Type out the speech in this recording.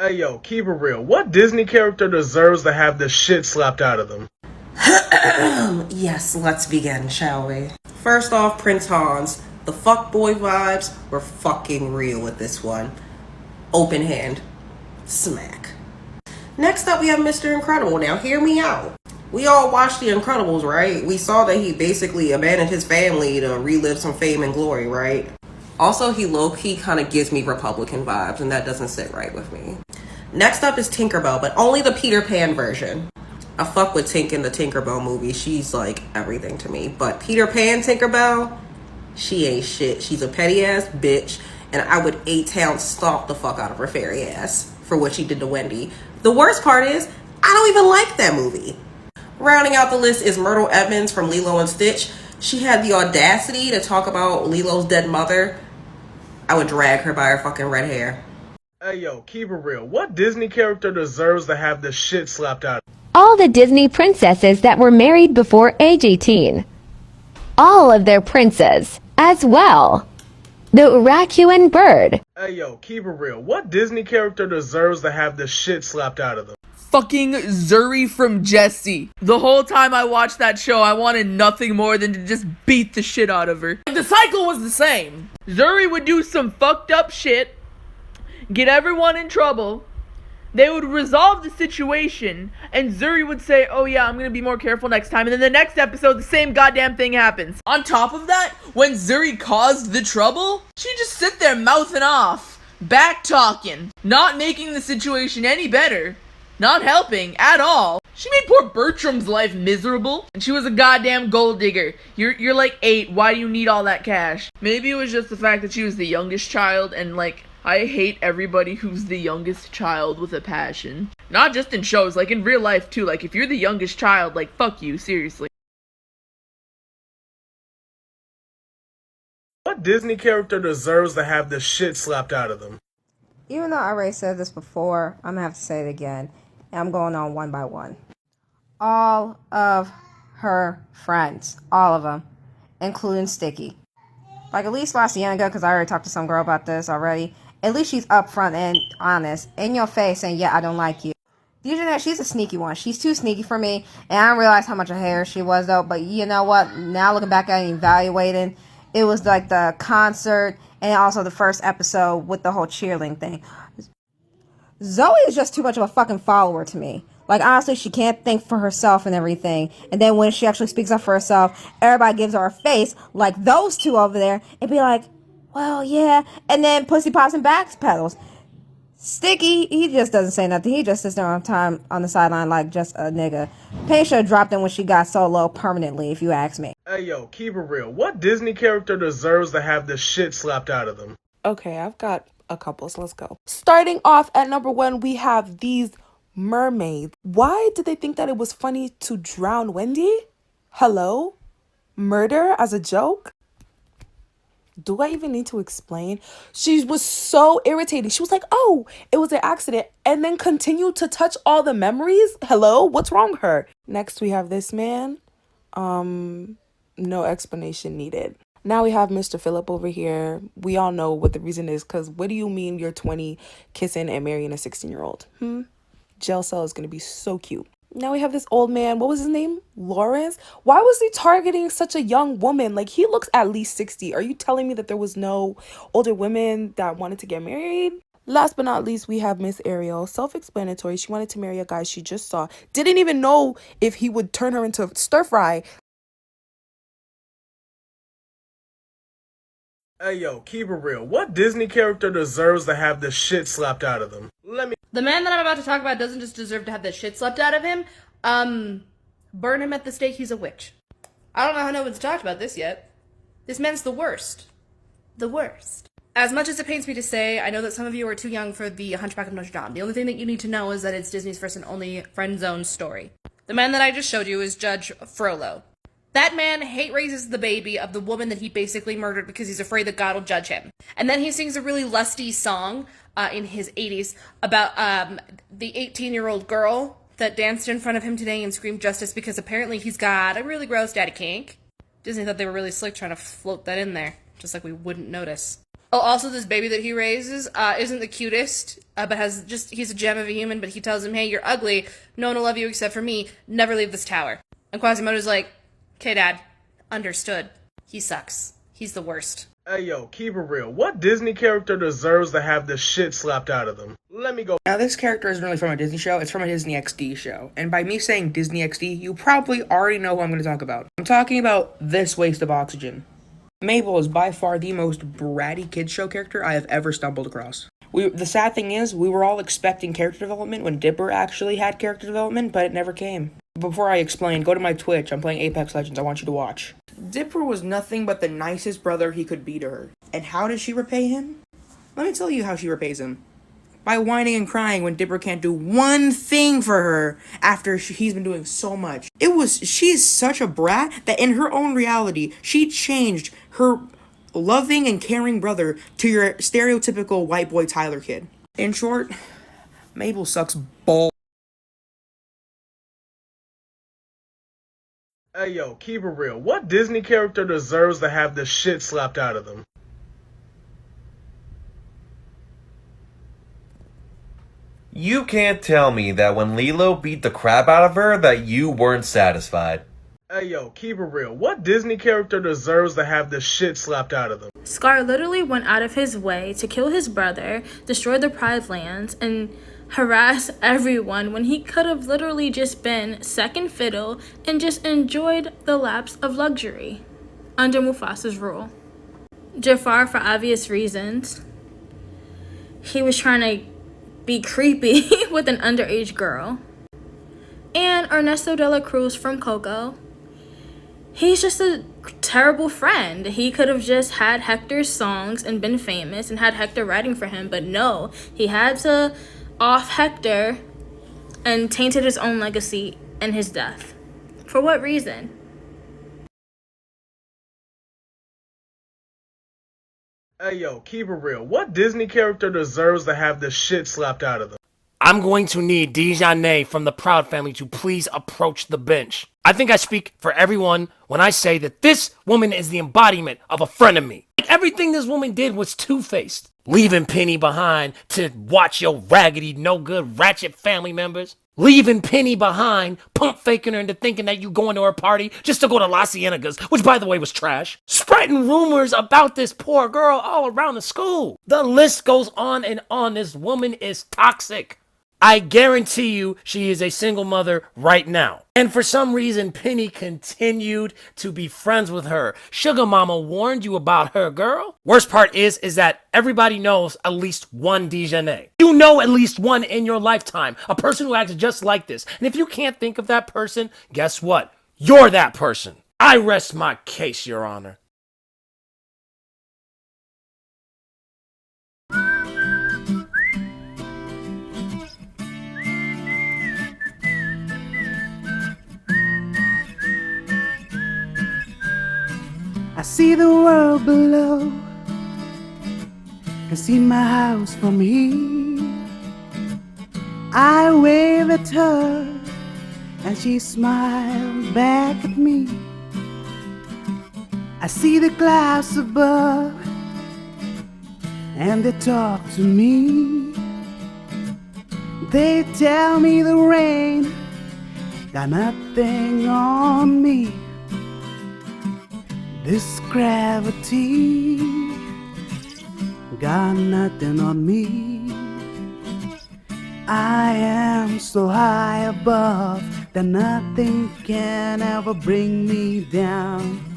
Hey yo, keep it real. What Disney character deserves to have the shit slapped out of them? Yes, let's begin, shall we? First off, Prince Hans. The fuckboy vibes were fucking real with this one. Open hand. Smack. Next up, we have Mr. Incredible. Now, hear me out. We all watched The Incredibles, right? We saw that he basically abandoned his family to relive some fame and glory, right? Also, he low-key kind of gives me Republican vibes, and that doesn't sit right with me. Next up is Tinkerbell, but only the Peter Pan version. I fuck with Tink in the Tinkerbell movie. She's like everything to me. But Peter Pan Tinkerbell, she ain't shit. She's a petty ass bitch, and I would A-Town stalk the fuck out of her fairy ass for what she did to Wendy. The worst part is, I don't even like that movie. Rounding out the list is Myrtle Evans from Lilo and Stitch. She had the audacity to talk about Lilo's dead mother. I would drag her by her fucking red hair. Hey yo, keep it real. What Disney character deserves to have the shit slapped out of them? All the Disney princesses that were married before age 18. All of their princes, as well. The Urakuan bird. Hey yo, keep it real. What Disney character deserves to have the shit slapped out of them? Fucking Zuri from Jessie. The whole time I watched that show, I wanted nothing more than to just beat the shit out of her. The cycle was the same. Zuri would do some fucked up shit, get everyone in trouble. They would resolve the situation, and Zuri would say, oh yeah, I'm gonna be more careful next time. And then the next episode, the same goddamn thing happens. On top of that, when Zuri caused the trouble, she'd just sit there mouthing off, back talking, not making the situation any better, not helping at all. She made poor Bertram's life miserable, and she was a goddamn gold digger. You're like 8, why do you need all that cash? Maybe it was just the fact that she was the youngest child, and like, I hate everybody who's the youngest child with a passion. Not just in shows, like in real life too. Like if you're the youngest child, like fuck you, seriously. What Disney character deserves to have the shit slapped out of them? Even though I already said this before, I'm gonna have to say it again. And I'm going on one by one. All of her friends. All of them. Including Sticky. Like at least La Cienega, because I already talked to some girl about this already. At least she's upfront and honest. In your face saying, yeah, I don't like you. Usually she's a sneaky one. She's too sneaky for me. And I didn't realize how much of a hater she was though. But you know what? Now looking back at it and evaluating, it was like the concert and also the first episode with the whole cheerleading thing. Zoe is just too much of a fucking follower to me. Like, honestly, she can't think for herself and everything. And then when she actually speaks up for herself, everybody gives her a face, like those two over there, and be like, well, yeah. And then pussy pops and backpedals. Sticky, he just doesn't say nothing. He just sits there on time on the sideline like just a nigga. Pain should have dropped him when she got so low permanently, if you ask me. Hey yo, keep it real. What Disney character deserves to have the shit slapped out of them? Okay, I've got a couple, so let's go. Starting off at number 1, we have these mermaids. Why did they think that it was funny to drown Wendy? Hello? Murder as a joke? Do I even need to explain? She was so irritating. She was like, oh, it was an accident, and then continued to touch all the memories. Hello? What's wrong with her? Next, we have this man. No explanation needed. Now we have Mr. Phillip over here. We all know what the reason is, because what do you mean you're 20 kissing and marrying a 16-year-old? Jail cell is going to be so cute. Now we have this old man. What was his name? Lawrence? Why was he targeting such a young woman? Like, he looks at least 60. Are you telling me that there was no older women that wanted to get married? Last but not least, we have Miss Ariel. Self-explanatory. She wanted to marry a guy she just saw. Didn't even know if he would turn her into stir fry. Hey yo, keep it real. What Disney character deserves to have the shit slapped out of them? The man that I'm about to talk about doesn't just deserve to have the shit slapped out of him. Burn him at the stake, he's a witch. I don't know how no one's talked about this yet. This man's the worst. The worst. As much as it pains me to say, I know that some of you are too young for the Hunchback of Notre Dame. The only thing that you need to know is that it's Disney's first and only friend zone story. The man that I just showed you is Judge Frollo. That man hate raises the baby of the woman that he basically murdered because he's afraid that God will judge him. And then he sings a really lusty song in his 80s about the 18-year-old girl that danced in front of him today and screamed justice because apparently he's got a really gross daddy kink. Disney thought they were really slick trying to float that in there, just like we wouldn't notice. Oh, also, this baby that he raises isn't the cutest, but he's a gem of a human, but he tells him, hey, you're ugly, no one will love you except for me, never leave this tower. And Quasimodo's like, okay, Dad, understood. He sucks. He's the worst. Hey yo, keep it real. What Disney character deserves to have the shit slapped out of them? Let me go. Now, this character isn't really from a Disney show, it's from a Disney XD show. And by me saying Disney XD, you probably already know who I'm going to talk about. I'm talking about this waste of oxygen. Mabel is by far the most bratty kids show character I have ever stumbled across. The sad thing is, we were all expecting character development when Dipper actually had character development, but it never came. Before I explain, go to my Twitch. I'm playing Apex Legends. I want you to watch. Dipper was nothing but the nicest brother he could be to her. And how does she repay him? Let me tell you how she repays him. By whining and crying when Dipper can't do one thing for her after he's been doing so much. She's such a brat that in her own reality, she changed her loving and caring brother to your stereotypical white boy Tyler kid. In short, Mabel sucks balls. Hey yo, keep it real. What Disney character deserves to have the shit slapped out of them? You can't tell me that when Lilo beat the crap out of her that you weren't satisfied. Hey yo, keep it real. What Disney character deserves to have the shit slapped out of them? Scar literally went out of his way to kill his brother, destroy the Pride Lands, and harass everyone when he could have literally just been second fiddle and just enjoyed the lapse of luxury under Mufasa's rule. Jafar, for obvious reasons, he was trying to be creepy with an underage girl. And Ernesto de la Cruz from Coco, he's just a terrible friend. He could have just had Hector's songs and been famous and had Hector writing for him, but no, he had to off Hector and tainted his own legacy and his death. For what reason? Hey yo, keep it real. What Disney character deserves to have the shit slapped out of them? I'm going to need Dijonay from the Proud family to please approach the bench. I think I speak for everyone when I say that this woman is the embodiment of a frenemy. Everything this woman did was two-faced. Leaving Penny behind to watch your raggedy, no-good, ratchet family members. Leaving Penny behind, pump faking her into thinking that you going to her party just to go to La Cienaga's, which by the way was trash. Spreading rumors about this poor girl all around the school. The list goes on and on. This woman is toxic. I guarantee you she is a single mother right now. And for some reason, Penny continued to be friends with her. Sugar Mama warned you about her, girl. Worst part is that everybody knows at least one Dijonay. You know at least one in your lifetime. A person who acts just like this. And if you can't think of that person, guess what? You're that person. I rest my case, Your Honor. I see the world below, I see my house from here. I wave at her and she smiles back at me. I see the clouds above and they talk to me. They tell me the rain got nothing on me. This gravity got nothing on me. I am so high above that nothing can ever bring me down.